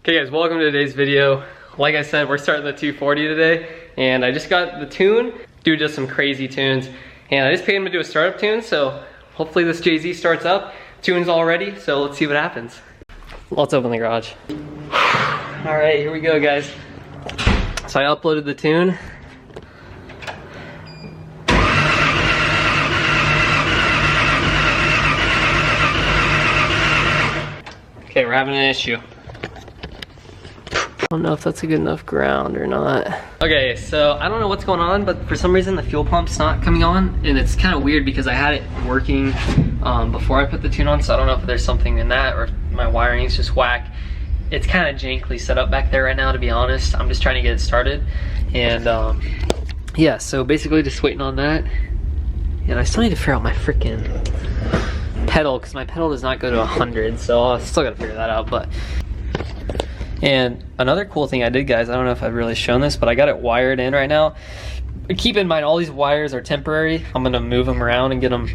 Okay guys, welcome to today's video. Like I said, we're starting the 240 today, and I just got the tune. Dude does some crazy tunes, and I just paid him to do a startup tune, so hopefully this JZ starts up. Tune's all ready, so let's see what happens. Let's open the garage. All right, here we go guys. So I uploaded the tune. Okay, we're having an issue. I don't know if that's a good enough ground or not. Okay, so I don't know what's going on, but for some reason the fuel pump's not coming on, and it's kind of weird because I had it working before I put the tune on, so I don't know if there's something in that or if my wiring is just whack. It's kind of jankly set up back there right now, to be honest. I'm just trying to get it started, and yeah, so basically just waiting on that. And I still need to figure out my freaking pedal, because my pedal does not go to 100, so I still gotta figure that out. But and another cool thing I did, guys, I don't know if I've really shown this, but I got it wired in right now. Keep in mind, all these wires are temporary. I'm gonna move them around and get them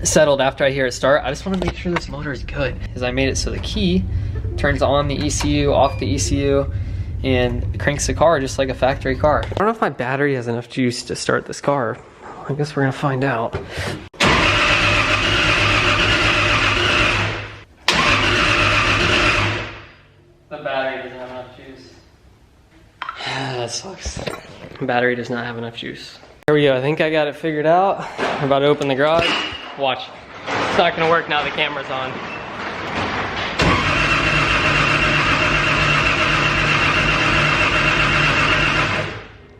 settled after I hear it start. I just want to make sure this motor is good, because I made it so the key turns on the ECU, off the ECU, and cranks the car just like a factory car. I don't know if my battery has enough juice to start this car. I guess we're gonna find out. That sucks. Battery does not have enough juice. Here we go. I think I got it figured out. I'm about to open the garage. Watch. It's not gonna work now the camera's on.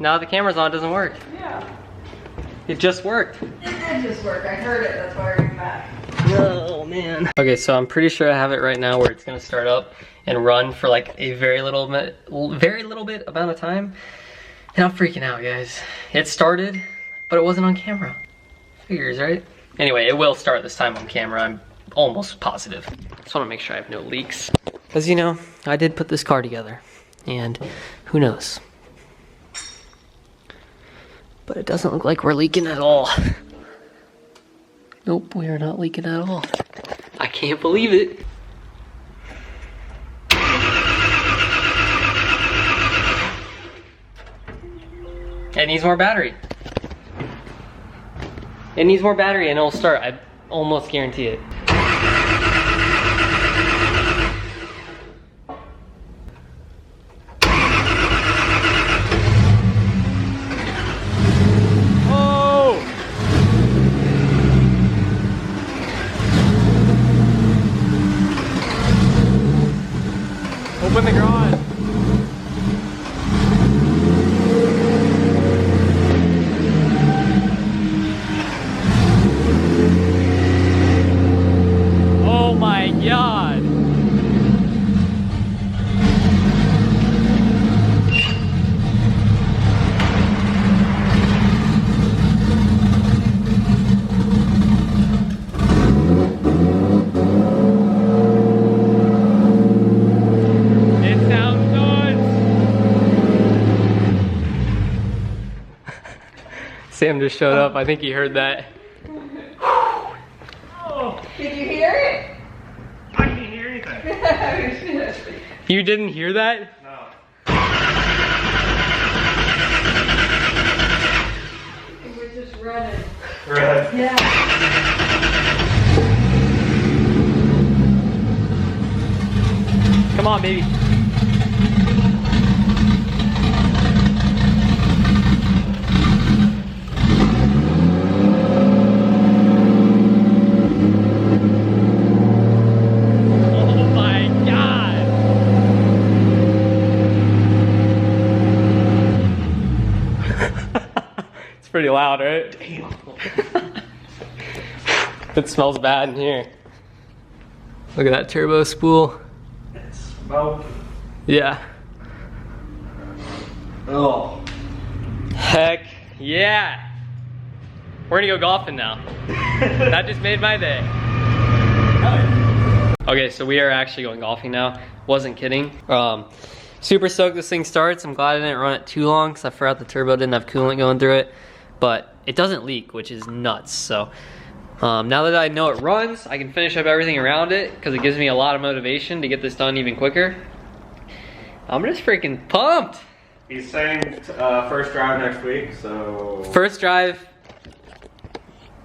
Now the camera's on, it doesn't work. Yeah. It just worked. It did just work. I heard it. That's why I ran back. Oh man. Okay, so I'm pretty sure I have it right now where it's gonna start up and run for like a very little bit amount of time. And I'm freaking out, guys. It started, but it wasn't on camera. Figures, right? Anyway, it will start this time on camera. I'm almost positive. Just want to make sure I have no leaks. Because, you know, I did put this car together. And who knows? But it doesn't look like we're leaking at all. Nope, we are not leaking at all. I can't believe it. It needs more battery. It needs more battery and it'll start. I almost guarantee it. Oh! Open the garage. Oh my God. It sounds good. Sam just showed up. I think he heard that. Did you hear it? I didn't hear anything. You didn't hear that? No. We're just running. Right. Yeah. Come on, baby. Pretty loud, right? Damn. It smells bad in here. Look at that turbo spool. It's smoke. Yeah. Oh. Heck yeah. We're gonna go golfing now. That just made my day. Okay, so we are actually going golfing now. Wasn't kidding. Super stoked this thing starts. I'm glad I didn't run it too long because I forgot the turbo didn't have coolant going through it. But it doesn't leak, which is nuts. So now that I know it runs, I can finish up everything around it because it gives me a lot of motivation to get this done even quicker. I'm just freaking pumped. He's saying first drive next week, so... First drive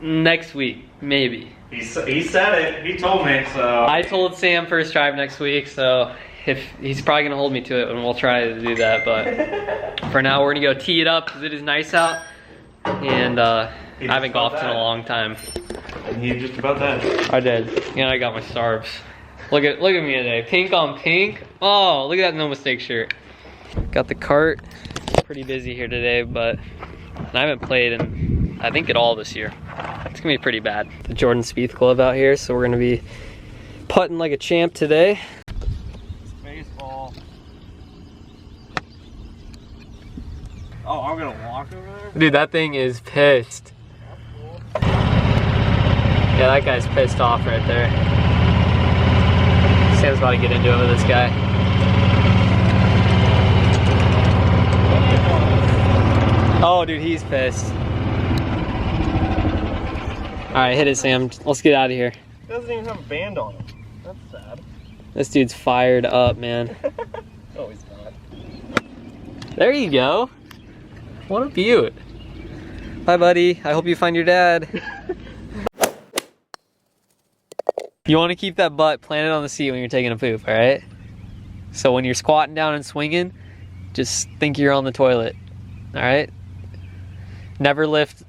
next week, maybe. He said it. He told me, so... I told Sam first drive next week, so if he's probably gonna hold me to it, and we'll try to do that. But for now, we're gonna go tee it up because it is nice out, and I haven't golfed in a long time. And he just about that. I did, and I got my starbs. Look at me today, pink on pink. Oh, look at that no mistake shirt. Got the cart. Pretty busy here today, but I haven't played in I think at all this year. It's gonna be pretty bad. The Jordan Spieth glove out here, so we're gonna be putting like a champ today. Baseball. Oh, I'm gonna walk over there? Dude, that thing is pissed. That's cool. Yeah, that guy's pissed off right there. Sam's about to get into it with this guy. Oh, dude, he's pissed. All right, hit it, Sam. Let's get out of here. He doesn't even have a band on him. That's sad. This dude's fired up, man. Oh, he's not. There you go. What a beaut. Bye, buddy. I hope you find your dad. You want to keep that butt planted on the seat when you're taking a poop, all right? So when you're squatting down and swinging, just think you're on the toilet, all right? Never lift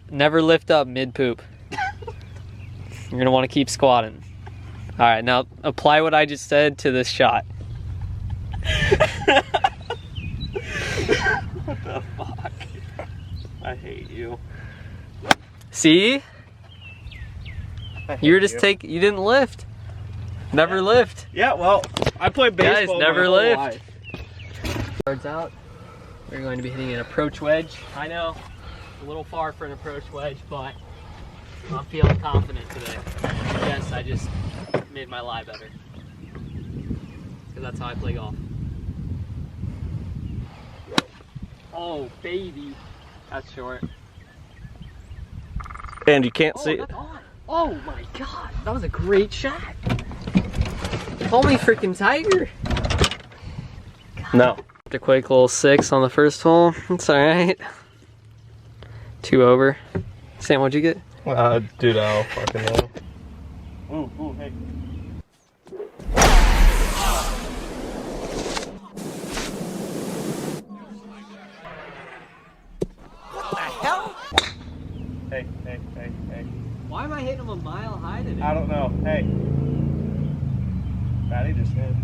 up mid-poop. You're gonna want to keep squatting. All right, now apply what I just said to this shot. What the fuck? I hate you. See? You were just you didn't lift. Never lift. Yeah, well, I played baseball. Guys, never my whole lift. life. Cards out. We're going to be hitting an approach wedge. I know, a little far for an approach wedge, but I'm feeling confident today. Yes, I just made my lie better. Because that's how I play golf. Oh, baby. That's short. And you can't see it. That's on. Oh my god, that was a great shot. Call me freaking Tiger. No. A quick little 6 on the first hole. It's alright. 2 over. Sam, what'd you get? Dude, I don't fucking know. Ooh, hey. What the hell? Hey. Why am I hitting him a mile high today? I don't know. Hey. Patty just hit.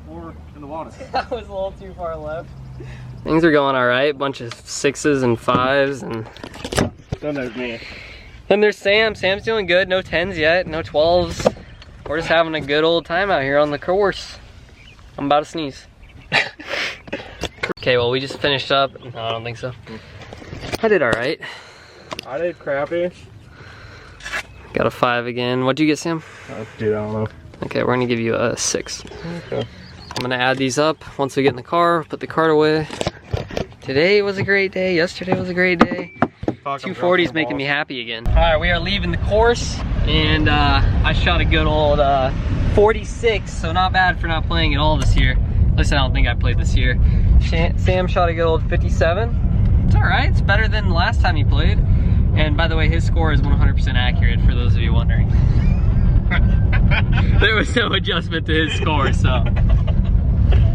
Or in the water. That was a little too far left. Things are going alright. Bunch of 6s and 5s and Then there's me. then there's Sam. Sam's doing good. No 10s yet, no 12s. We're just having a good old time out here on the course. I'm about to sneeze. Okay, well we just finished up. No, I don't think so. I did alright. I did crappy. Got a 5 again. What'd you get, Sam? Dude, I don't know. Okay, we're gonna give you a 6. Okay. I'm gonna add these up once we get in the car, put the cart away. Today was a great day, yesterday was a great day. 240 is making me happy again. All right, we are leaving the course, and I shot a good old 46, so not bad for not playing at all this year. At least I don't think I played this year. Sam shot a good old 57. It's all right, it's better than the last time he played. And by the way, his score is 100% accurate, for those of you wondering. There was no adjustment to his score, so.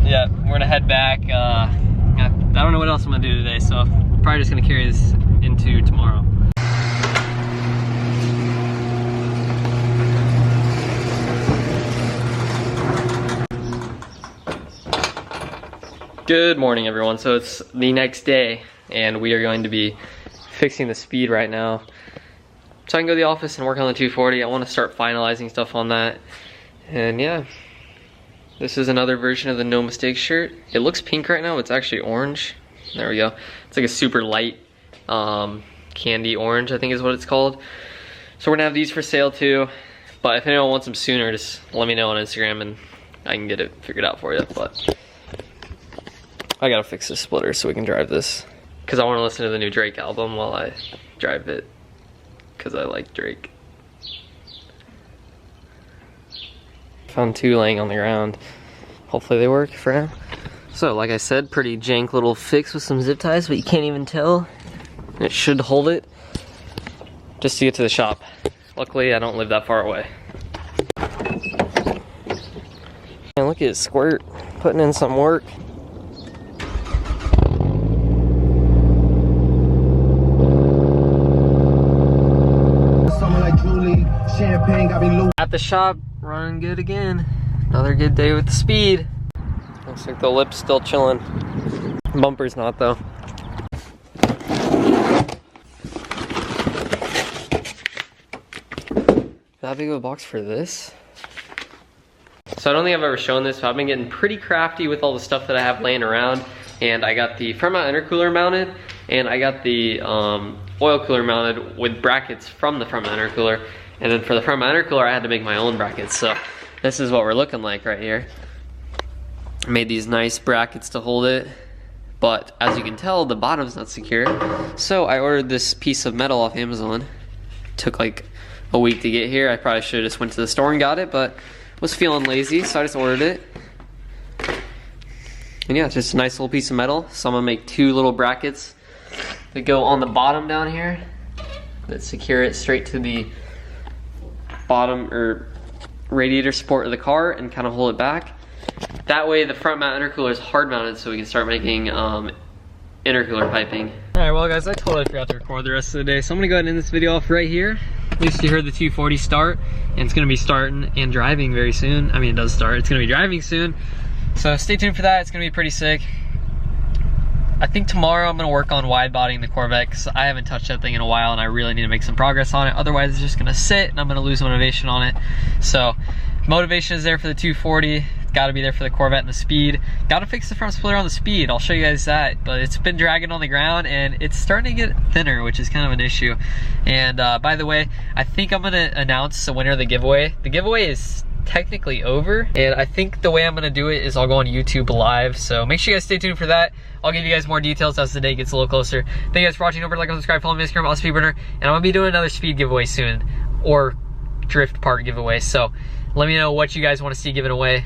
Yeah, we're gonna head back. I don't know what else I'm gonna do today, so probably just gonna carry this into tomorrow. Good morning, everyone. So it's the next day, and we are going to be fixing the speed right now, so I can go to the office and work on the 240. I want to start finalizing stuff on that, and yeah. This is another version of the No Mistakes shirt. It looks pink right now, it's actually orange. There we go. It's like a super light candy orange, I think is what it's called. So we're gonna have these for sale too. But if anyone wants them sooner, just let me know on Instagram and I can get it figured out for you. But I gotta fix this splitter so we can drive this, because I want to listen to the new Drake album while I drive it, because I like Drake. found 2 laying on the ground. Hopefully they work for him. So like I said, pretty jank little fix with some zip ties, but you can't even tell. It should hold it just to get to the shop. Luckily, I don't live that far away. And look at Squirt putting in some work. At the shop, running good again. Another good day with the speed. Looks like the lip's still chilling. Bumper's not though. That big of a box for this? So I don't think I've ever shown this, but I've been getting pretty crafty with all the stuff that I have laying around. And I got the front mount intercooler mounted, and I got the oil cooler mounted with brackets from the front mount intercooler. And then for the front mount intercooler, I had to make my own brackets. So this is what we're looking like right here. I made these nice brackets to hold it, but as you can tell, the bottom's not secure. So I ordered this piece of metal off Amazon. Took like a week to get here. I probably should have just went to the store and got it, but was feeling lazy, so I just ordered it. And yeah, it's just a nice little piece of metal. So I'm gonna make 2 little brackets that go on the bottom down here that secure it straight to the bottom or radiator support of the car and kind of hold it back. That way the front mount intercooler is hard mounted, so we can start making intercooler piping. Alright, well guys, I totally forgot to record the rest of the day, so I'm gonna go ahead and end this video off right here. At least you heard the 240 start, and it's gonna be starting and driving very soon. I mean, it does start, it's gonna be driving soon. So stay tuned for that, it's gonna be pretty sick. I think tomorrow I'm gonna work on wide bodying the Corvette, because I haven't touched that thing in a while and I really need to make some progress on it. Otherwise it's just gonna sit and I'm gonna lose motivation on it. So motivation is there for the 240, gotta be there for the Corvette and the speed. Gotta fix the front splitter on the speed, I'll show you guys that. But it's been dragging on the ground and it's starting to get thinner, which is kind of an issue. And by the way, I think I'm gonna announce the winner of the giveaway. The giveaway is technically over, and I think the way I'm gonna do it is I'll go on YouTube live, so make sure you guys stay tuned for that. I'll give you guys more details as the day gets a little closer. Thank you guys for watching. Don't forget to like and subscribe, follow me on Instagram, Speedburner, and I'm gonna be doing another speed giveaway soon, or drift part giveaway, so let me know what you guys want to see given away.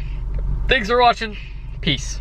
Thanks for watching, peace.